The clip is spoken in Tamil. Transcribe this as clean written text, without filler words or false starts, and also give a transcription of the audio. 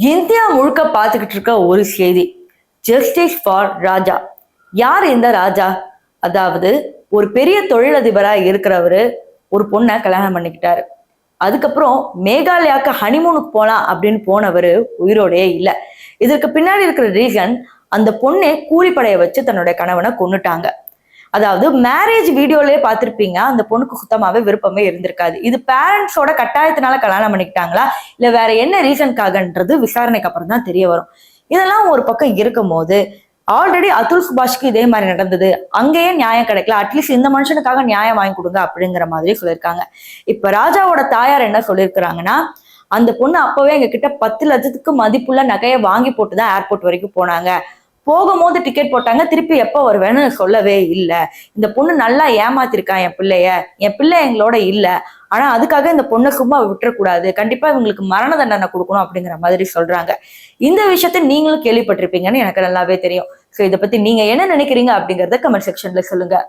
இந்தியா முழுக்க பார்த்துக்கிட்டு இருக்க ஒரு செய்தி. ஜஸ்டிஸ் ஃபார் ராஜா. யார் இந்த ராஜா? அதாவது ஒரு பெரிய தொழிலதிபரா இருக்கிறவரு ஒரு பொண்ணை கல்யாணம் பண்ணிக்கிட்டாரு. அதுக்கப்புறம் மேகாலயாக்கு ஹனிமூனுக்கு போலாம் அப்படின்னு போனவரு உயிரோடே இல்லை. இதற்கு பின்னாடி இருக்கிற ரீசன், அந்த பொண்ணை கூலிப்படைய வச்சு தன்னுடைய கணவனை கொன்னுட்டாங்க. அதாவது மேரேஜ் வீடியோலயே பார்த்திருப்பீங்க, அந்த பொண்ணுக்கு சுத்தமாவே விருப்பமே இருந்திருக்காது. இது பேரண்ட்ஸோட கட்டாயத்தினால கல்யாணம் பண்ணிக்கிட்டாங்களா இல்ல வேற என்ன ரீசனுக்காகன்றது விசாரணைக்கு அப்புறம் தான் தெரிய வரும். இதெல்லாம் ஒரு பக்கம் இருக்கும் போது, ஆல்ரெடி அதுல் சுபாஷ்க்கு இதே மாதிரி நடந்தது, அங்கேயே நியாயம் கிடைக்கல, அட்லீஸ்ட் இந்த மனுஷனுக்காக நியாயம் வாங்கி கொடுங்க அப்படிங்கிற மாதிரி சொல்லியிருக்காங்க. இப்ப ராஜாவோட தாயார் என்ன சொல்லியிருக்கிறாங்கன்னா, அந்த பொண்ணு அப்பவே எங்க கிட்ட 10 லட்சத்துக்கு மதிப்புள்ள நகையை வாங்கி போட்டுதான் ஏர்போர்ட் வரைக்கும் போனாங்க. போகும்போது டிக்கெட் போட்டாங்க, திருப்பி எப்போ வருவேன்னு சொல்லவே இல்லை. இந்த பொண்ணு நல்லா ஏமாத்திருக்கான் என் பிள்ளை எங்களோட இல்லை. ஆனா அதுக்காக இந்த பொண்ணை சும்மா விட்டுறக்கூடாது, கண்டிப்பா இவங்களுக்கு மரண தண்டனை கொடுக்கணும் அப்படிங்கிற மாதிரி சொல்றாங்க. இந்த விஷயத்த நீங்களும் கேள்விப்பட்டிருப்பீங்கன்னு எனக்கு நல்லாவே தெரியும். ஸோ இதை பத்தி நீங்க என்ன நினைக்கிறீங்க அப்படிங்கறத கமெண்ட் செக்ஷன்ல சொல்லுங்க.